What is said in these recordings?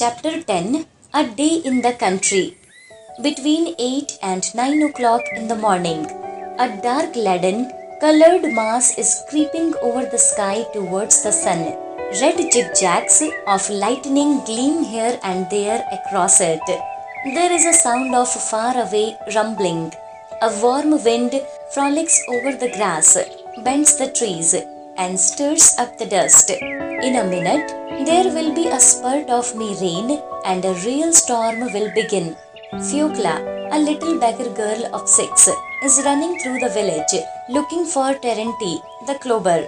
Chapter 10. A Day in the Country. Between 8 and 9 o'clock in the morning, a dark leaden, colored mass is creeping over the sky towards the sun. Red zigzags of lightning gleam here and there across it. There is a sound of far-away rumbling. A warm wind frolics over the grass, bends the trees, and stirs up the dust. In a minute, there will be a spurt of rain and a real storm will begin. Fiocla, a little beggar girl of 6, is running through the village looking for Terenti, the clover.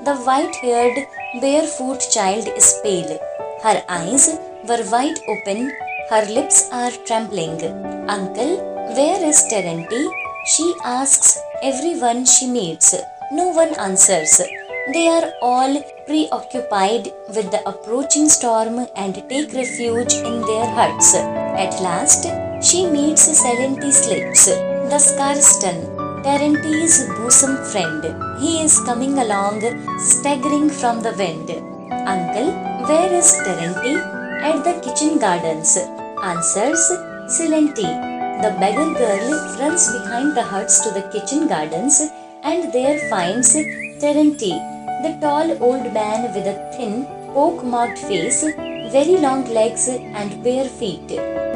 The white-haired, barefoot child is pale. Her eyes were wide open, her lips are trembling. Uncle, where is Terenti? She asks everyone she meets. No one answers. They are all preoccupied with the approaching storm and take refuge in their huts. At last, she meets Celente Slips, the Scarston, Terenti's bosom friend. He is coming along, staggering from the wind. Uncle, where is Terenti? At the kitchen gardens, answers Celente. The beggar girl runs behind the huts to the kitchen gardens and there finds Terenti, the tall old man with a thin, pock-marked face, very long legs and bare feet,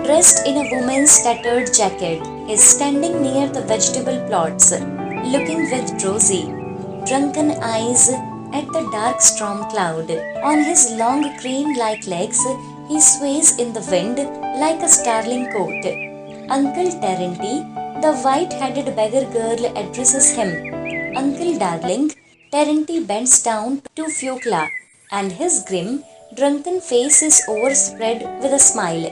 dressed in a woman's tattered jacket, is standing near the vegetable plots, looking with drowsy, drunken eyes at the dark storm cloud. On his long crane-like legs, he sways in the wind like a starling coat. Uncle Terenti, the white-headed beggar girl addresses him. Uncle darling. Terenti bends down to Fiocla, and his grim, drunken face is overspread with a smile,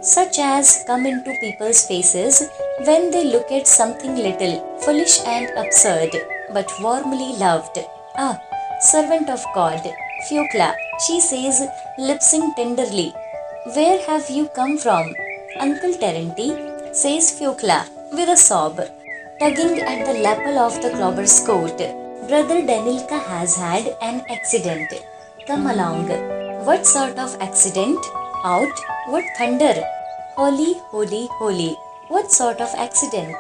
such as come into people's faces when they look at something little, foolish and absurd, but warmly loved. Ah, servant of God, Fiocla, she says, lip-sync tenderly. Where have you come from? Uncle Terenti, says Fiocla, with a sob, tugging at the lapel of the clover's coat. Brother Danilka has had an accident. Come along. What sort of accident? Out? What thunder? Holy, holy, holy. What sort of accident?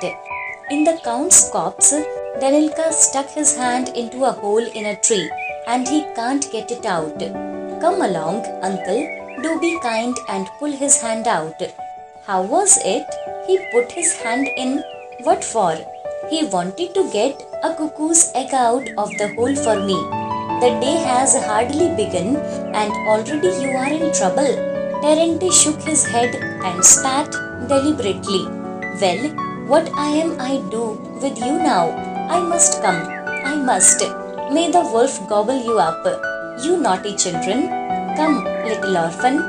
In the Count's copse, Danilka stuck his hand into a hole in a tree and he can't get it out. Come along, uncle. Do be kind and pull his hand out. How was it? He put his hand in. What for? He wanted to get a cuckoo's egg out of the hole for me. The day has hardly begun and already you are in trouble. Terenti shook his head and spat deliberately. Well, what am I do with you now? I must come. I must. May the wolf gobble you up. You naughty children. Come, little orphan.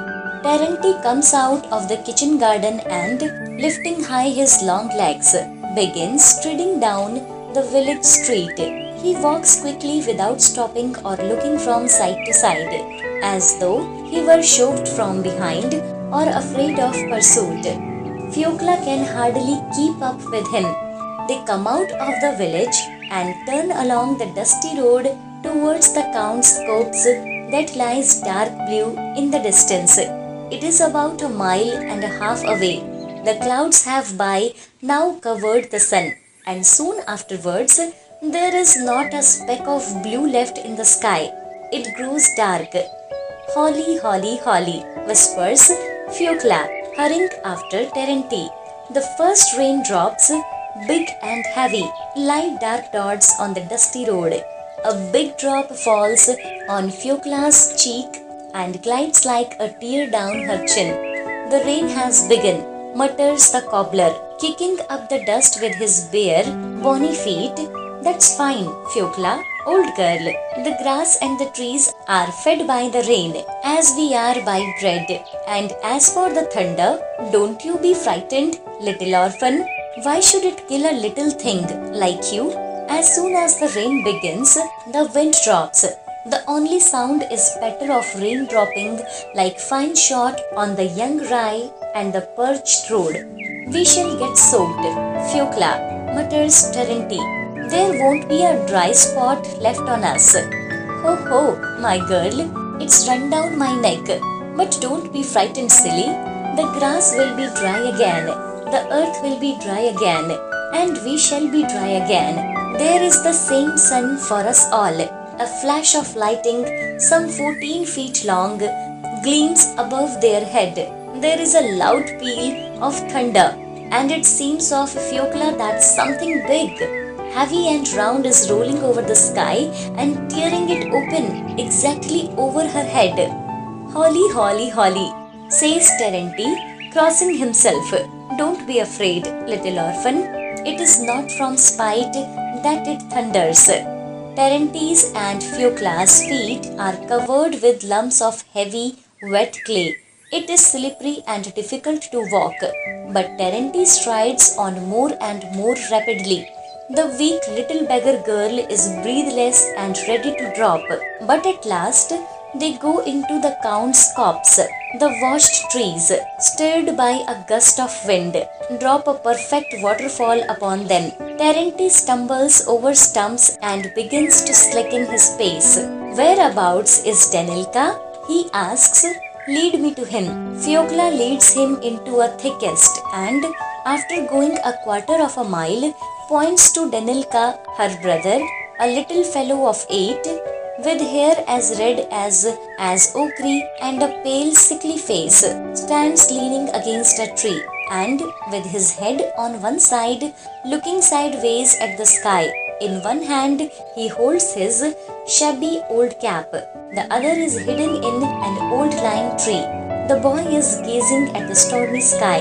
Terenti comes out of the kitchen garden and, lifting high his long legs, begins striding down the village street. He walks quickly without stopping or looking from side to side, as though he were shoved from behind or afraid of pursuit. Fiocla can hardly keep up with him. They come out of the village and turn along the dusty road towards the Count's copse that lies dark blue in the distance. It is about a mile and a half away. The clouds have by now covered the sun, and soon afterwards there is not a speck of blue left in the sky. It grows dark. Holly, holly, holly, whispers Fiocla, hurrying after Terenti. The first raindrops, big and heavy, lie dark dots on the dusty road. A big drop falls on Fiocla's cheek and glides like a tear down her chin. The rain has begun, mutters the cobbler, kicking up the dust with his bare, bony feet. That's fine, Fiocla, old girl. The grass and the trees are fed by the rain, as we are by bread. And as for the thunder, don't you be frightened, little orphan. Why should it kill a little thing like you? As soon as the rain begins, the wind drops. The only sound is patter of rain dropping like fine shot on the young rye and the perched road. We shall get soaked, Fiocla, mutters Terenti. There won't be a dry spot left on us. Ho ho, my girl, it's run down my neck. But don't be frightened, silly. The grass will be dry again, the earth will be dry again, and we shall be dry again. There is the same sun for us all. A flash of lightning, some 14 feet long, gleams above their head. There is a loud peal of thunder, and it seems of Fiocla that something big, heavy and round is rolling over the sky and tearing it open exactly over her head. Holly, Holly, Holly, says Terenti, crossing himself. Don't be afraid, little orphan. It is not from spite that it thunders. Terenti's and Fiocla's feet are covered with lumps of heavy, wet clay. It is slippery and difficult to walk, but Terenti strides on more and more rapidly. The weak little beggar girl is breathless and ready to drop, but at last they go into the Count's copse. The washed trees, stirred by a gust of wind, drop a perfect waterfall upon them. Terenti stumbles over stumps and begins to slacken his pace. Whereabouts is Danilka? He asks. Lead me to him. Fiocla leads him into a thickest and, after going a quarter of a mile, points to Danilka, her brother, a little fellow of 8, with hair as red as ochre and a pale sickly face, stands leaning against a tree and, with his head on one side, looking sideways at the sky. In one hand he holds his shabby old cap, the other is hidden in an old lime tree. The boy is gazing at the stormy sky,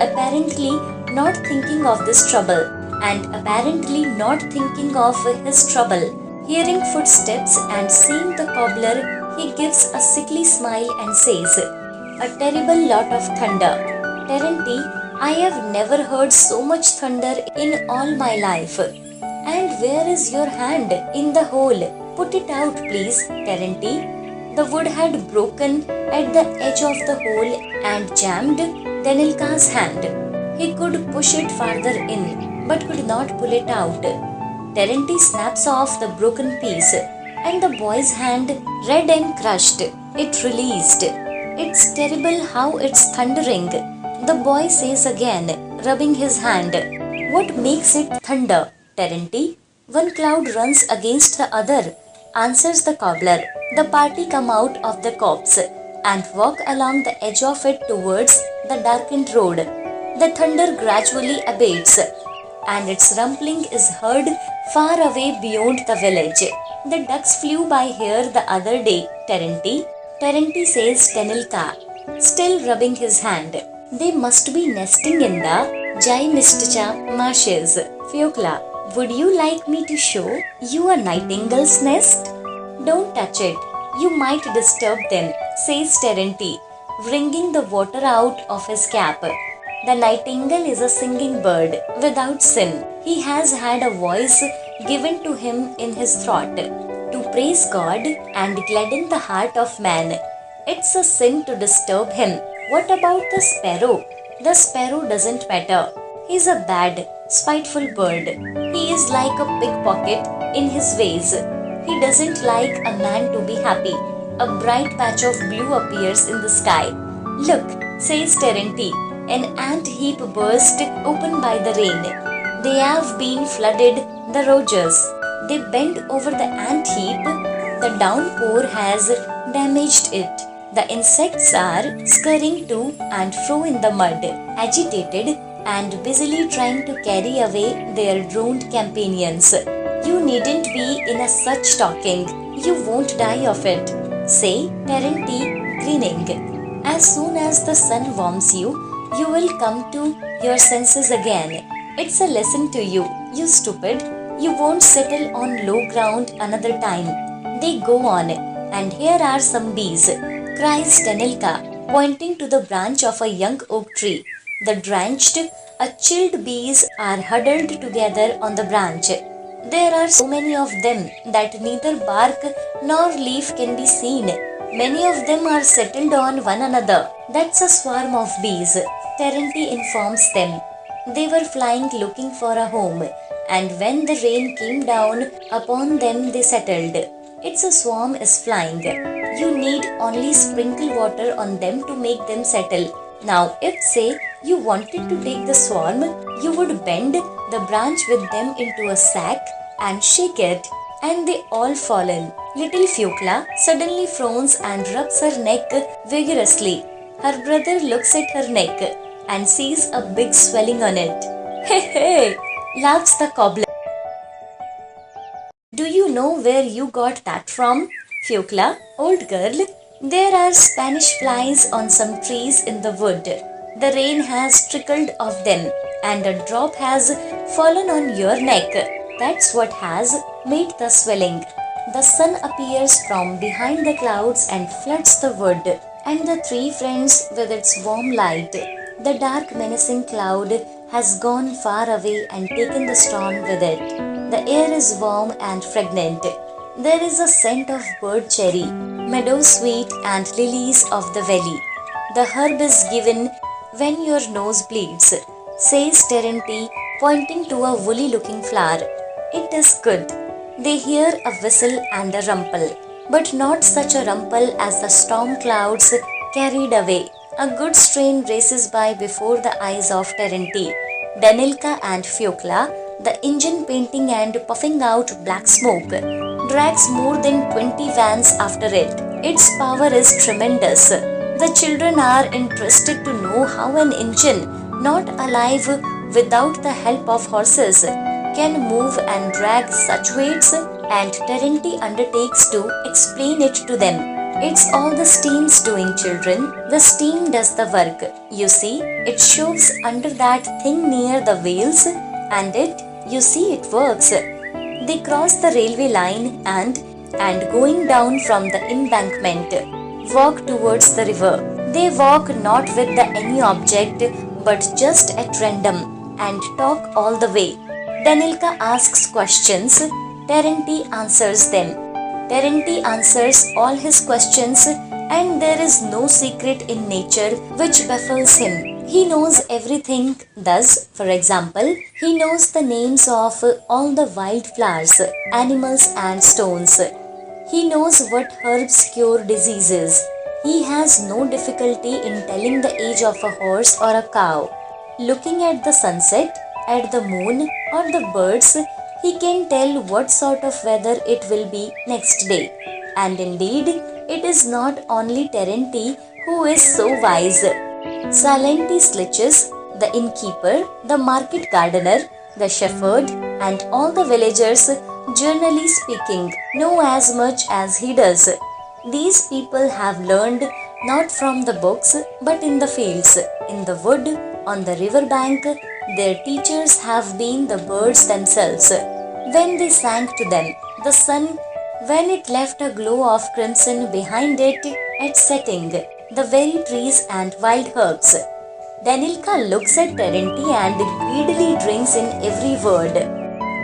apparently not thinking of this trouble, and apparently not thinking of his trouble. Hearing footsteps and seeing the cobbler, he gives a sickly smile and says, "A terrible lot of thunder. Terenti, I have never heard so much thunder in all my life." "And where is your hand in the hole? Put it out, please, Terenti." The wood had broken at the edge of the hole and jammed Danilka's hand. He could push it farther in, but could not pull it out. Terenti snaps off the broken piece, and the boy's hand, red and crushed, it released. "It's terrible how it's thundering," the boy says again, rubbing his hand. "What makes it thunder, Terenti?" "One cloud runs against the other," answers the cobbler. The party come out of the copse and walk along the edge of it towards the darkened road. The thunder gradually abates, and its rumbling is heard far away beyond the village. "The ducks flew by here the other day, Terenti," Terenti says Danilka, still rubbing his hand. "They must be nesting in the Jaimistcha marshes. Fiocla, would you like me to show you a nightingale's nest?" "Don't touch it. You might disturb them," says Terenti, wringing the water out of his cap. The nightingale is a singing bird without sin. He has had a voice given to him in his throat to praise God and gladden the heart of man. It's a sin to disturb him. What about the sparrow? The sparrow doesn't matter. He's a bad, spiteful bird. He is like a pickpocket in his ways. He doesn't like a man to be happy. A bright patch of blue appears in the sky. "Look," says Terenti, "an ant heap burst open by the rain. They have been flooded the Rogers." They bend over the ant heap. The downpour has damaged it. The insects are scurrying to and fro in the mud, agitated and busily trying to carry away their drowned companions. "You needn't be in a such talking. You won't die of it," say Terenti, grinning. "As soon as the sun warms you, you will come to your senses again. It's a lesson to you, you stupid. You won't settle on low ground another time." They go on, "And here are some bees," cries Danilka, pointing to the branch of a young oak tree. The drenched, chilled bees are huddled together on the branch. There are so many of them that neither bark nor leaf can be seen. Many of them are settled on one another. "That's a swarm of bees," Terenti informs them. They were flying looking for a home, and when the rain came down upon them they settled. It's a swarm is flying. You need only sprinkle water on them to make them settle. Now, if say you wanted to take the swarm, you would bend the branch with them into a sack and shake it, and they all fall in. Little Fucla suddenly frowns and rubs her neck vigorously. Her brother looks at her neck and sees a big swelling on it. Hey, hey, laughs the cobbler. Do you know where you got that from? Fucla, old girl, there are Spanish flies on some trees in the wood. The rain has trickled off them, and a drop has fallen on your neck. That's what has made the swelling. The sun appears from behind the clouds and floods the wood, and the three friends with its warm light. The dark menacing cloud has gone far away and taken the storm with it. The air is warm and fragrant. There is a scent of bird cherry, meadow sweet and lilies of the valley. The herb is given when your nose bleeds, says Terenti, pointing to a woolly looking flower. It is good. They hear a whistle and a rumple, but not such a rumple as the storm clouds carried away. A good strain races by before the eyes of Terenti, Danilka and Fucla, the engine painting and puffing out black smoke, drags more than 20 vans after it. Its power is tremendous. The children are interested to know how an engine, not alive without the help of horses, can move and drag such weights, and Terenti undertakes to explain it to them. It's all the steam's doing, children. The steam does the work. You see, it shoves under that thing near the wheels, and you see it works. They cross the railway line and going down from the embankment, walk towards the river. They walk not with any object, but just at random, and talk all the way. Danilka asks questions. Terenti answers them. Terenti answers all his questions, and there is no secret in nature which baffles him. He knows everything. Thus, for example, he knows the names of all the wild flowers, animals and stones. He knows what herbs cure diseases. He has no difficulty in telling the age of a horse or a cow. Looking at the sunset, at the moon or the birds, he can tell what sort of weather it will be next day. And indeed, it is not only Terenti who is so wise. Salenti Slitches, the innkeeper, the market gardener, the shepherd, and all the villagers, generally speaking, know as much as he does. These people have learned not from the books but in the fields, in the wood, on the river bank. Their teachers have been the birds themselves. When they sang to them, the sun, when it left a glow of crimson behind it at setting, the very trees and wild herbs. Danilka looks at Terenti and greedily drinks in every word.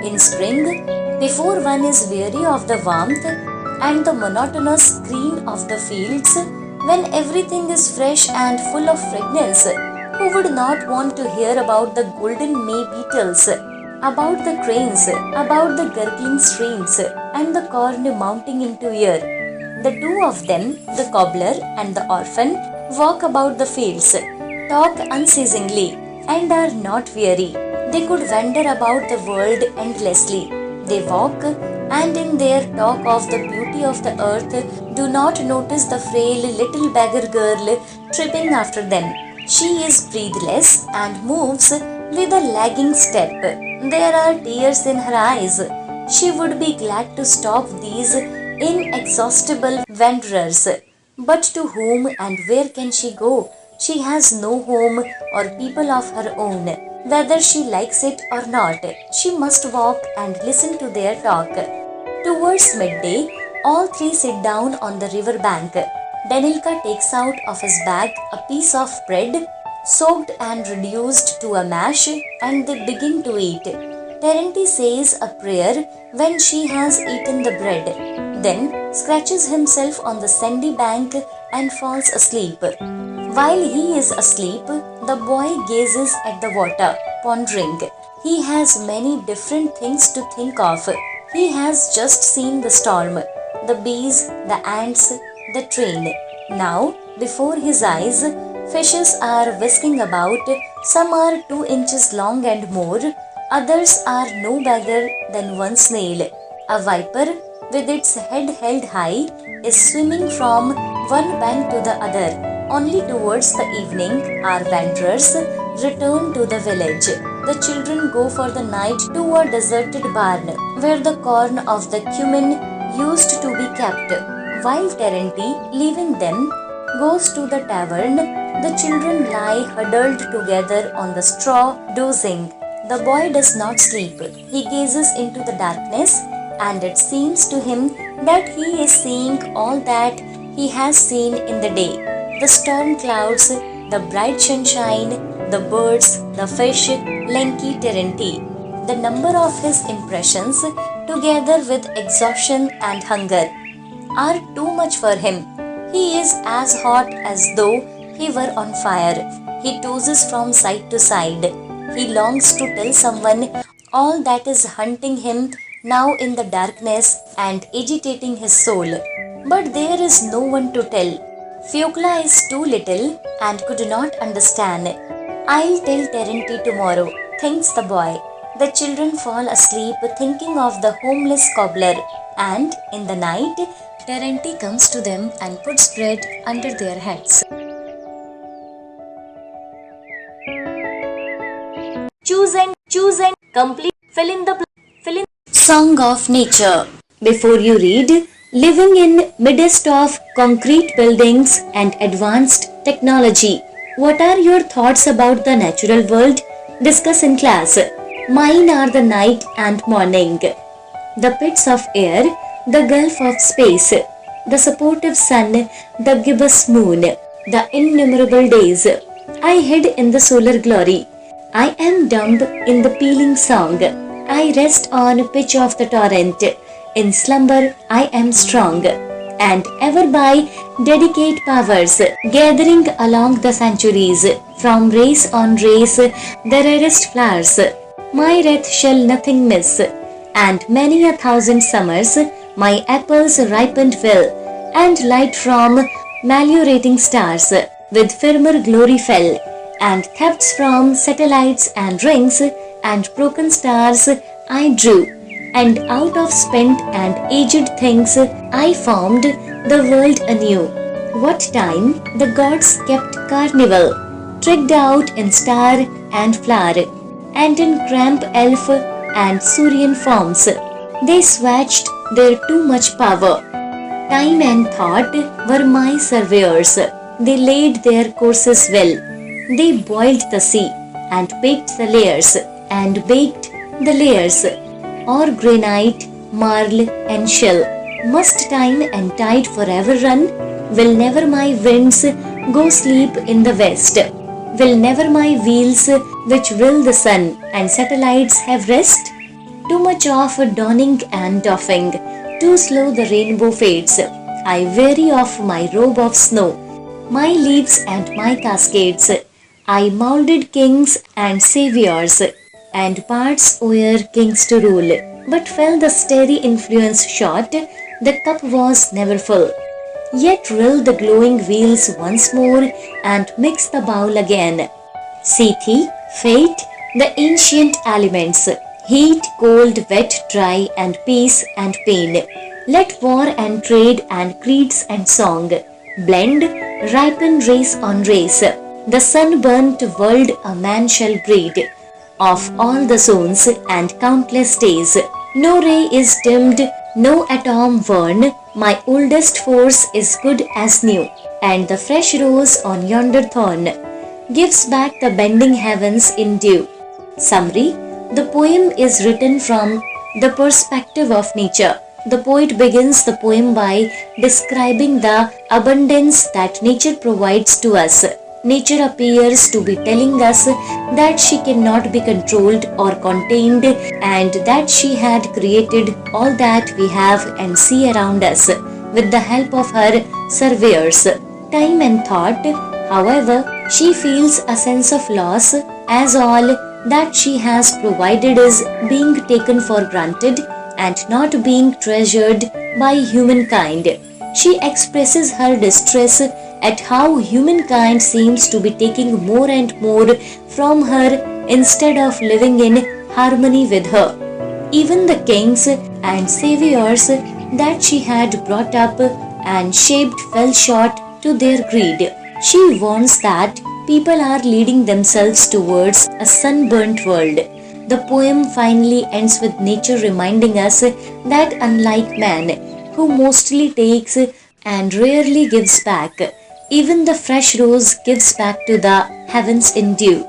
In spring, before one is weary of the warmth and the monotonous green of the fields, when everything is fresh and full of fragrance, who would not want to hear about the golden May beetles, about the cranes, about the gurgling streams, and the corn mounting into air? The two of them, the cobbler and the orphan, walk about the fields, talk unceasingly, and are not weary. They could wander about the world endlessly. They walk, and in their talk of the beauty of the earth, do not notice the frail little beggar girl tripping after them. She is breathless and moves with a lagging step. There are tears in her eyes. She would be glad to stop these inexhaustible wanderers. But to whom and where can she go? She has no home or people of her own. Whether she likes it or not, she must walk and listen to their talk. Towards midday, all three sit down on the river bank. Danilka takes out of his bag a piece of bread, soaked and reduced to a mash, and they begin to eat. Terenti says a prayer when she has eaten the bread, then scratches himself on the sandy bank and falls asleep. While he is asleep, the boy gazes at the water, pondering. He has many different things to think of. He has just seen the storm. the bees, the ants, the train. Now, before his eyes, fishes are whisking about. Some are 2 inches long and more, others are no bigger than one snail. A viper, with its head held high, is swimming from one bank to the other. Only towards the evening, our wanderers return to the village. The children go for the night to a deserted barn where the corn of the cumin used to be kept. While Terenti, leaving them, goes to the tavern, the children lie huddled together on the straw, dozing. The boy does not sleep. He gazes into the darkness, and it seems to him that he is seeing all that he has seen in the day. The storm clouds, the bright sunshine, the birds, the fish, lanky Terenti. The number of his impressions, together with exhaustion and hunger, are too much for him. He is as hot as though he were on fire. He tosses from side to side. He longs to tell someone all that is hunting him now in the darkness and agitating his soul. But there is no one to tell. Fiocla is too little and could not understand. I'll tell Terenti tomorrow, thinks the boy. The children fall asleep thinking of the homeless cobbler, and in the night, Terenti comes to them and puts bread under their heads. Choose and complete. Fill in. Song of Nature. Before you read, living in midst of concrete buildings and advanced technology, what are your thoughts about the natural world? Discuss in class. Mine are the night and morning, the pits of air, the gulf of space, the supportive sun, the gibbous moon, the innumerable days. I hid in the solar glory. I am dumb in the pealing song. I rest on pitch of the torrent. In slumber I am strong, and ever by dedicate powers, gathering along the centuries, from race on race, the rarest flowers. My wreath shall nothing miss, and many a thousand summers my apples ripened well, and light from malurating stars with firmer glory fell, and thefts from satellites and rings and broken stars I drew, and out of spent and aged things I formed the world anew. What time the gods kept carnival, tricked out in star and flower, and in cramp elf and Surian forms. They swatched their too much power. Time and thought were my surveyors. They laid their courses well. They boiled the sea, and baked the layers, and baked the layers, or granite, marl, and shell. Must time and tide forever run? Will never my winds go sleep in the west? Will never my wheels which will the sun and satellites have rest? Too much of dawning and doffing, too slow the rainbow fades. I weary of my robe of snow, my leaves and my cascades. I moulded kings and saviors, and parts o'er kings to rule. But fell the starry influence short, the cup was never full. Yet rill the glowing wheels once more, and mix the bowl again. Sethi, fate, the ancient elements, heat, cold, wet, dry, and peace and pain. Let war and trade and creeds and song blend, ripen race on race. The sun-burnt world a man shall breed, of all the zones and countless days. No ray is dimmed, no atom worn. My oldest force is good as new, and the fresh rose on yonder thorn gives back the bending heavens in dew. Summary: the poem is written from the perspective of nature. The poet begins the poem by describing the abundance that nature provides to us. Nature appears to be telling us that she cannot be controlled or contained, and that she had created all that we have and see around us with the help of her surveyors. Time and thought, however, she feels a sense of loss, as all that she has provided is being taken for granted, and not being treasured by humankind. She expresses her distress at how humankind seems to be taking more and more from her instead of living in harmony with her. Even the kings and saviors that she had brought up and shaped fell short to their greed. She warns that people are leading themselves towards a sunburnt world. The poem finally ends with nature reminding us that unlike man, who mostly takes and rarely gives back, even the fresh rose gives back to the heavens in dew.